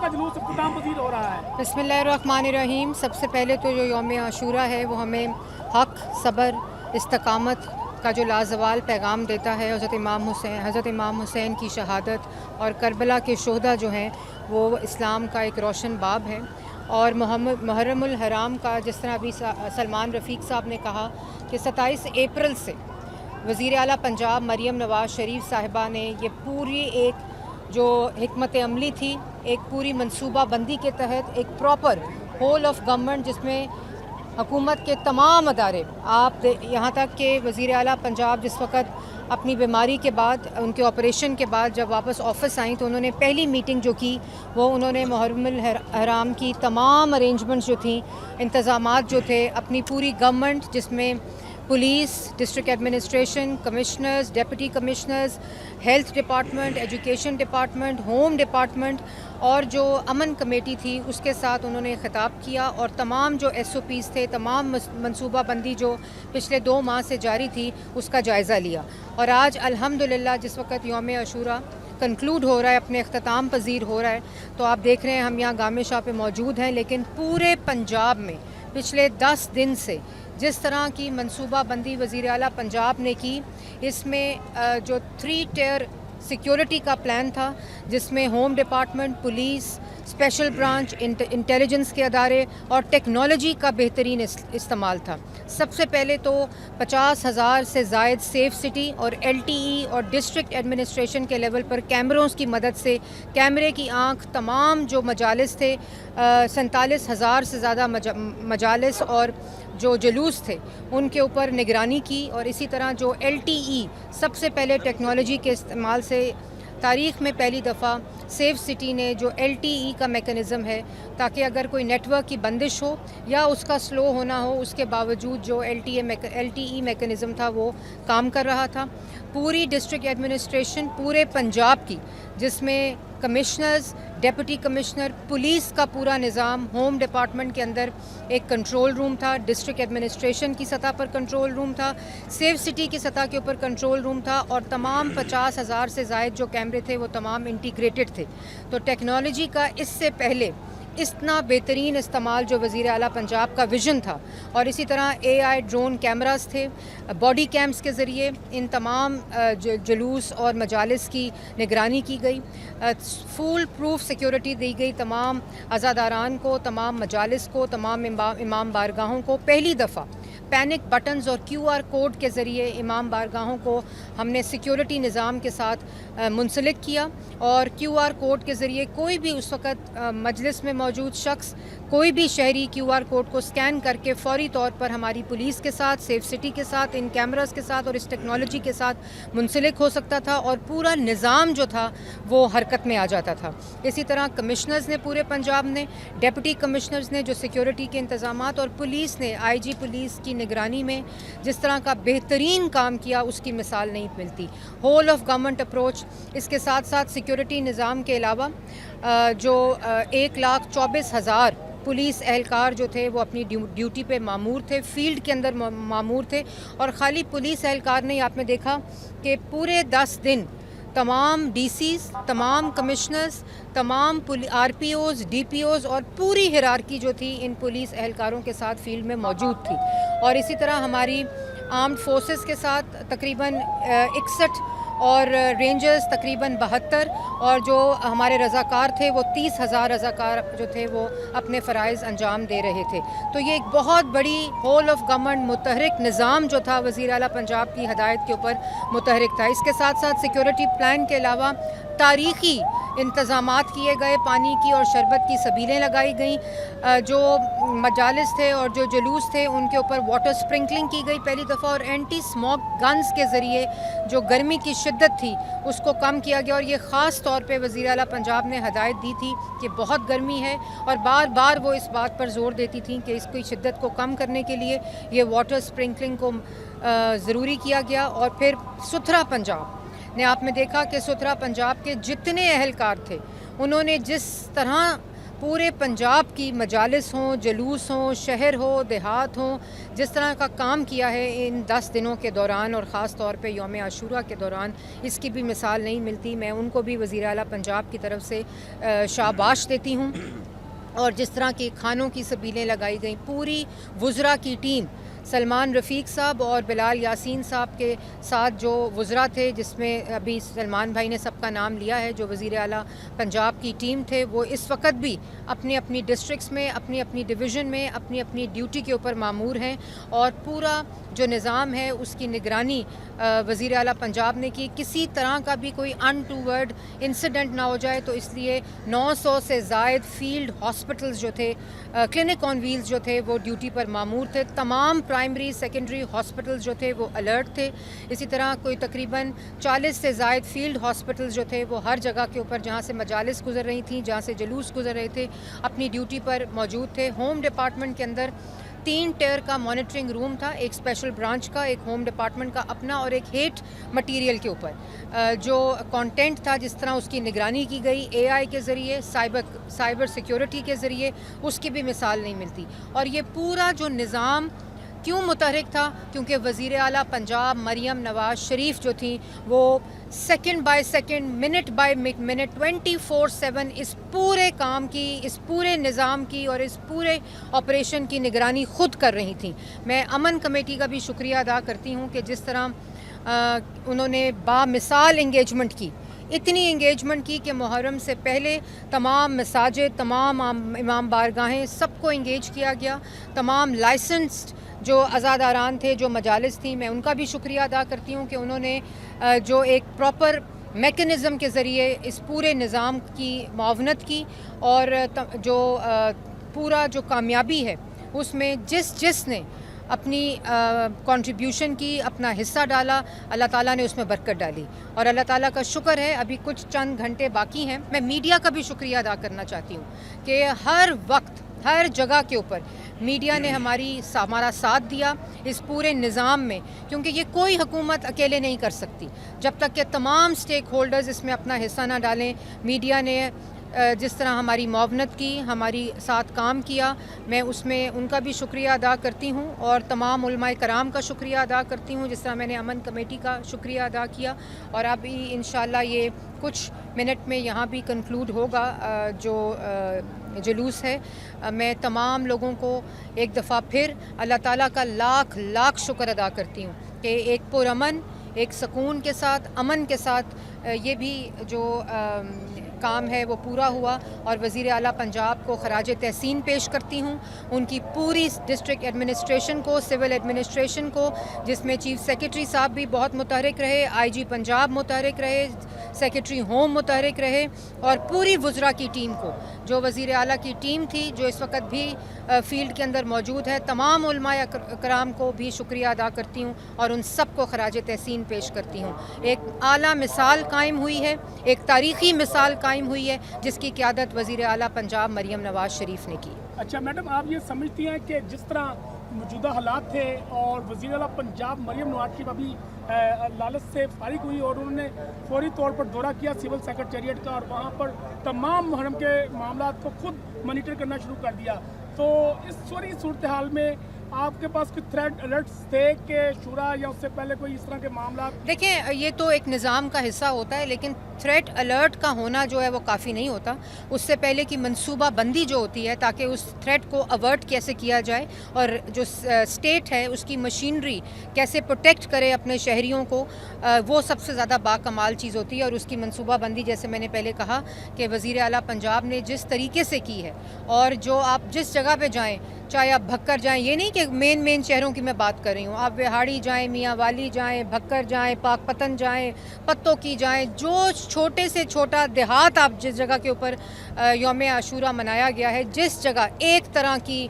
का जुलूस इख्तिताम पजीर हो रहा है। बिस्मिल्लाहिर्रहमानिर्रहीम। सबसे पहले तो जो यौम आशूरा है वो हमें हक़, सब्र, इस्तकामत का जो लाजवाल पैगाम देता है। हज़रत इमाम हुसैन की शहादत और करबला के शोहदा जो हैं वो इस्लाम का एक रोशन बाब है। और मुहर्रमुल हराम का, जिस तरह अभी सलमान रफ़ीक साहब ने कहा कि 27 अप्रैल से वज़ीर आला पंजाब मरीम नवाज़ शरीफ साहिबा ने ये पूरी एक जो हिकमत अमली थी, एक पूरी मनसूबा बंदी के तहत एक प्रॉपर होल ऑफ गवर्नमेंट, जिसमें हुकूमत के तमाम अदारे, आप यहाँ तक कि वज़ीर आला पंजाब जिस वक़्त अपनी बीमारी के बाद, उनके ऑपरेशन के बाद जब वापस ऑफिस आई तो उन्होंने पहली मीटिंग जो की वो उन्होंने मुहर्रमुल हराम की तमाम अरेंजमेंट्स जो थी, इंतज़ामात जो थे, अपनी पूरी गवर्नमेंट जिसमें police, district administration, commissioners, deputy commissioners, health department, education department, home department और जो अमन कमेटी थी उसके साथ उन्होंने ख़िताब किया और तमाम जो SOPs थे, तमाम मनसूबा बंदी जो पिछले 2 माह से जारी थी उसका जायज़ा लिया। और आज अल्हम्दुलिल्लाह जिस वक़्त यौम आशूरा कंक्लूड हो रहा है, अपने अख्ताम पजीर हो रहा है, तो आप देख रहे हैं हम यहाँ गामे शाह पे मौजूद हैं, लेकिन पूरे पंजाब में पिछले 10 दिन से जिस तरह की मनसूबा बंदी वज़ीर आला पंजाब ने की, इसमें जो 3 टियर सिक्योरिटी का प्लान था, जिसमें home department, police, special branch, intelligence के अदारे और टेक्नोलॉजी का बेहतरीन इस्तेमाल था। सबसे पहले तो 50,000 से ज़ायद सेफ़ सिटी और LTE और डिस्ट्रिक्ट एडमिनिस्ट्रेशन के लेवल पर कैमरों की मदद से, कैमरे की आँख तमाम जो मजालिस थे, 47,000 से ज़्यादा मजालिस और जो जुलूस थे उनके ऊपर निगरानी की। और इसी तरह जो LTE, सबसे पहले टेक्नोलॉजी के इस्तेमाल से तारीख़ में पहली दफ़ा सेफ़ सिटी ने जो LTE का मेकनिज़म है, ताकि अगर कोई नेटवर्क की बंदिश हो या उसका स्लो होना हो, उसके बावजूद जो LTE मेकनिज़म था वो काम कर रहा था। पूरी डिस्ट्रिक्ट एडमिनिस्ट्रेशन पूरे पंजाब की, जिसमें कमिश्नर्स, डिप्टी कमिश्नर, पुलिस का पूरा निज़ाम, होम डिपार्टमेंट के अंदर एक कंट्रोल रूम था, डिस्ट्रिक्ट एडमिनिस्ट्रेशन की सतह पर कंट्रोल रूम था, सेफ सिटी की सतह के ऊपर कंट्रोल रूम था और तमाम 50,000 से ज़ायद जो कैमरे थे वो तमाम इंटीग्रेटेड थे। तो टेक्नोलॉजी का इससे पहले इतना बेहतरीन इस्तेमाल जो वज़ीर आला पंजाब का विज़न था, और इसी तरह AI ड्रोन कैमरास थे, बॉडी कैम्स के ज़रिए इन तमाम जुलूस और मजालिस की निगरानी की गई। फुल प्रूफ सिक्योरिटी दी गई तमाम अज़ादारान को, तमाम मजालिस को, तमाम इमाम बारगाहों को। पहली दफ़ा पैनिक बटन्स और QR कोड के ज़रिए इमाम बारगाहों को हमने सिक्योरिटी निज़ाम के साथ मुंसलिक किया और QR कोड के ज़रिए कोई भी उस वक़्त मजलिस में मौजूद शख्स, कोई भी शहरी QR कोड को स्कैन करके फ़ौरी तौर पर हमारी पुलिस के साथ, सेफ सिटी के साथ, इन कैमरास के साथ और इस टेक्नोलॉजी के साथ मुंसलिक हो सकता था और पूरा निज़ाम जो था वो हरकत में आ जाता था। इसी तरह कमिश्नर्स ने, पूरे पंजाब ने, डिप्टी कमिश्नर्स ने जो सिक्योरिटी के इंतज़ामात, और पुलिस ने, IG पुलिस की निगरानी में जिस तरह का बेहतरीन काम किया उसकी मिसाल नहीं मिलती। Whole of government approach. इसके साथ साथ सिक्योरिटी निज़ाम के अलावा जो 1,24,000 पुलिस एहलकार जो थे वो अपनी ड्यूटी पे मामूर थे, फील्ड के अंदर मामूर थे। और ख़ाली पुलिस एहलकार नहीं, आपने देखा कि पूरे 10 दिन तमाम DCs, तमाम कमिश्नर्स, तमाम RPOs, DPOs और पूरी हिरार्की जो थी इन पुलिस एहलकारों के साथ फील्ड में मौजूद थी। और इसी तरह हमारी आर्म्ड फोर्सेस के साथ तकरीबन 61 और रेंजर्स तकरीबन 72 और जो हमारे रज़ाकार थे वो 30,000 रज़ाकार जो थे वो अपने फ़राइज़ अंजाम दे रहे थे। तो ये एक बहुत बड़ी होल ऑफ गवर्नमेंट मुतहरिक निज़ाम जो था वज़ीर आला पंजाब की हदायत के ऊपर मुतहरिक था। इसके साथ साथ सिक्योरिटी प्लान के अलावा तारीख़ी इंतज़ामात किए गए, पानी की और शरबत की सबीलें लगाई गईं, जो मजालिस थे और जो जुलूस थे उनके ऊपर वाटर स्प्रिंकलिंग की गई पहली दफ़ा, और एंटी स्मोक गन्स के ज़रिए जो गर्मी की शिद्दत थी उसको कम किया गया। और ये ख़ास तौर पे वज़ीर आला पंजाब ने हदायत दी थी कि बहुत गर्मी है, और बार बार वो इस बात पर ज़ोर देती थी कि इसकी शिद्दत को कम करने के लिए ये वाटर स्प्रिंकलिंग को ज़रूरी किया गया। और फिर सुथरा पंजाब ने, आपने देखा कि सुथरा पंजाब के जितने एहलकार थे उन्होंने जिस तरह پورے پنجاب کی مجالس ہوں، جلوس ہوں، شہر ہو، دیہات ہوں، جس طرح کا کام کیا ہے ان 10 دنوں کے دوران اور خاص طور پہ یوم عاشورہ کے دوران، اس کی بھی مثال نہیں ملتی. میں ان کو بھی وزیر اعلیٰ پنجاب کی طرف سے شاباش دیتی ہوں. اور جس طرح کی کھانوں کی سبیلیں لگائی گئیں، پوری وزراء کی ٹیم، سلمان رفیق صاحب اور بلال یاسین صاحب کے ساتھ جو وزراء تھے، جس میں ابھی سلمان بھائی نے سب کا نام لیا ہے، جو وزیر اعلیٰ پنجاب کی ٹیم تھے، وہ اس وقت بھی اپنی اپنی ڈسٹرکٹس میں، اپنی اپنی ڈویژن میں اپنی اپنی ڈیوٹی کے اوپر مامور ہیں. اور پورا جو نظام ہے اس کی نگرانی وزیر اعلیٰ پنجاب نے کی. کسی طرح کا بھی کوئی انٹوورڈ انسیڈنٹ نہ ہو جائے، تو اس لیے 900 سے زائد فیلڈ ہاسپٹلز جو تھے، کلینک آن ویلز جو تھے، وہ ڈیوٹی پر مامور تھے. تمام پرائمری سیکنڈری ہاسپٹلز جو تھے وہ الرٹ تھے. اسی طرح کوئی تقریباً 40 سے زائد فیلڈ ہاسپٹلز جو تھے وہ ہر جگہ کے اوپر، جہاں سے مجالس گزر رہی تھیں، جہاں سے جلوس گزر رہے تھے، اپنی ڈیوٹی پر موجود تھے. ہوم ڈپارٹمنٹ کے اندر 3 ٹیئر کا مانیٹرنگ روم تھا، ایک اسپیشل برانچ کا، ایک ہوم ڈپارٹمنٹ کا اپنا، اور ایک ہیٹ مٹیریل کے اوپر جو کانٹینٹ تھا، جس طرح اس کی نگرانی کی گئی اے آئی کے ذریعے، سائبر سیکیورٹی کے ذریعے، اس کی بھی مثال نہیں ملتی. اور یہ پورا جو نظام کیوں متحرک تھا؟ کیونکہ وزیر اعلیٰ پنجاب مریم نواز شریف جو تھیں، وہ second by second, minute by minute, 24/7 اس پورے کام کی، اس پورے نظام کی اور اس پورے آپریشن کی نگرانی خود کر رہی تھیں. میں امن کمیٹی کا بھی شکریہ ادا کرتی ہوں کہ جس طرح انہوں نے بامثال انگیجمنٹ کی، اتنی انگیجمنٹ کی کہ محرم سے پہلے تمام مساجد، تمام امام بارگاہیں، سب کو انگیج کیا گیا. تمام لائسنسڈ جو عزاداران تھے، جو مجالس تھیں، میں ان کا بھی شکریہ ادا کرتی ہوں کہ انہوں نے جو ایک پراپر میکنزم کے ذریعے اس پورے نظام کی معاونت کی. اور جو پورا جو کامیابی ہے اس میں جس نے اپنی کنٹریبیوشن کی، اپنا حصہ ڈالا، اللہ تعالیٰ نے اس میں برکت ڈالی. اور اللہ تعالیٰ کا شکر ہے، ابھی کچھ چند گھنٹے باقی ہیں. میں میڈیا کا بھی شکریہ ادا کرنا چاہتی ہوں کہ ہر وقت، ہر جگہ کے اوپر میڈیا نے ہمارا ساتھ دیا اس پورے نظام میں، کیونکہ یہ کوئی حکومت اکیلے نہیں کر سکتی جب تک کہ تمام سٹیک ہولڈرز اس میں اپنا حصہ نہ ڈالیں. میڈیا نے جس طرح ہماری معاونت کی، ہماری ساتھ کام کیا، میں اس میں ان کا بھی شکریہ ادا کرتی ہوں. اور تمام علماء کرام کا شکریہ ادا کرتی ہوں، جس طرح میں نے امن کمیٹی کا شکریہ ادا کیا. اور اب انشاءاللہ یہ کچھ منٹ میں یہاں بھی کنکلوڈ ہوگا جو جلوس ہے. میں تمام لوگوں کو ایک دفعہ پھر اللہ تعالیٰ کا لاکھ لاکھ شکر ادا کرتی ہوں کہ ایک پرامن، ایک سکون کے ساتھ، امن کے ساتھ یہ بھی جو کام ہے وہ پورا ہوا. اور وزیر اعلیٰ پنجاب کو خراج تحسین پیش کرتی ہوں، ان کی پوری ڈسٹرکٹ ایڈمنسٹریشن کو، سول ایڈمنسٹریشن کو، جس میں چیف سیکرٹری صاحب بھی بہت متحرک رہے، آئی جی پنجاب متحرک رہے، سیکرٹری ہوم متحرک رہے، اور پوری وزراء کی ٹیم کو، جو وزیر اعلیٰ کی ٹیم تھی جو اس وقت بھی فیلڈ کے اندر موجود ہے. تمام علماء کرام کو بھی شکریہ ادا کرتی ہوں اور ان سب کو خراج تحسین پیش کرتی ہوں. ایک اعلیٰ مثال قائم ہوئی ہے، ایک تاریخی مثال قائم ہوئی ہے، جس کی قیادت وزیر اعلیٰ پنجاب مریم نواز شریف نے کی. اچھا میڈم، آپ یہ سمجھتی ہیں کہ جس طرح موجودہ حالات تھے اور وزیر اعلیٰ پنجاب مریم نواز شریف ابھی لالچ سے فارغ ہوئی اور انہوں نے فوری طور پر دورہ کیا سول سیکریٹریٹ کا، اور وہاں پر تمام محرم کے معاملات کو خود مانیٹر کرنا شروع کر دیا، تو اس سوری صورتحال میں آپ کے پاس کوئی تھریٹ الرٹس تھے کہ شورا یا اس سے پہلے کوئی اس طرح کے معاملات؟ دیکھیں، یہ تو ایک نظام کا حصہ ہوتا ہے، لیکن تھریٹ الرٹ کا ہونا جو ہے وہ کافی نہیں ہوتا. اس سے پہلے کی منصوبہ بندی جو ہوتی ہے تاکہ اس تھریٹ کو اوارٹ کیسے کیا جائے، اور جو اسٹیٹ ہے اس کی مشینری کیسے پروٹیکٹ کرے اپنے شہریوں کو، وہ سب سے زیادہ باکمال چیز ہوتی ہے. اور اس کی منصوبہ بندی، جیسے میں نے پہلے کہا کہ وزیر اعلیٰ پنجاب نے جس طریقے سے کی ہے، اور جو آپ جس جگہ پہ جائیں، چاہے آپ بھکر جائیں، یہ نہیں کہ مین شہروں کی میں بات کر رہی ہوں، آپ وہاڑی جائیں، میاں والی جائیں، بھکر جائیں، پاک پتن جائیں، پتوں کی جائیں، جو چھوٹے سے چھوٹا دیہات آپ جس جگہ کے اوپر یوم عاشورہ منایا گیا ہے، جس جگہ ایک طرح کی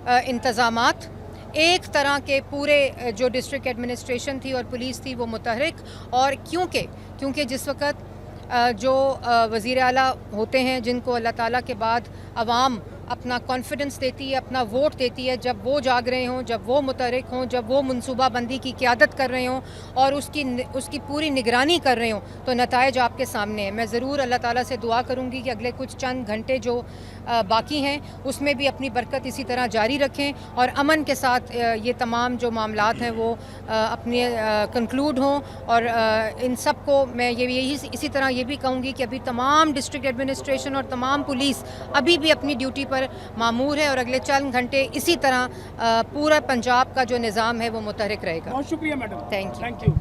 انتظامات، ایک طرح کے پورے جو ڈسٹرکٹ ایڈمنسٹریشن تھی اور پولیس تھی وہ متحرک. اور کیونکہ جس وقت جو وزیر اعلیٰ ہوتے ہیں جن کو اللہ تعالیٰ کے بعد عوام अपना कॉन्फिडेंस देती है, अपना वोट देती है जब वो जाग रहे हों, जब वो मुतहरिक हों, जब वो मनसूबा बंदी की क़यादत कर रहे हों और उसकी पूरी निगरानी कर रहे हों, तो नताइज आपके सामने हैं। मैं ज़रूर अल्लाह ताला से दुआ करूँगी कि अगले कुछ चंद घंटे जो बाकी हैं उसमें भी अपनी बरकत इसी तरह जारी रखें और अमन के साथ ये तमाम जो मामलात हैं वो अपने कंक्लूड हों। और इन सब को मैं इसी तरह ये भी कहूँगी कि अभी तमाम डिस्ट्रिक्ट एडमिनिस्ट्रेशन और तमाम पुलिस अभी भी अपनी ड्यूटी पर मामूर है और अगले चंद घंटे इसी तरह पूरा पंजाब का जो निज़ाम है वो मुतहरिक रहेगा। बहुत शुक्रिया madam, thank you. Thank you.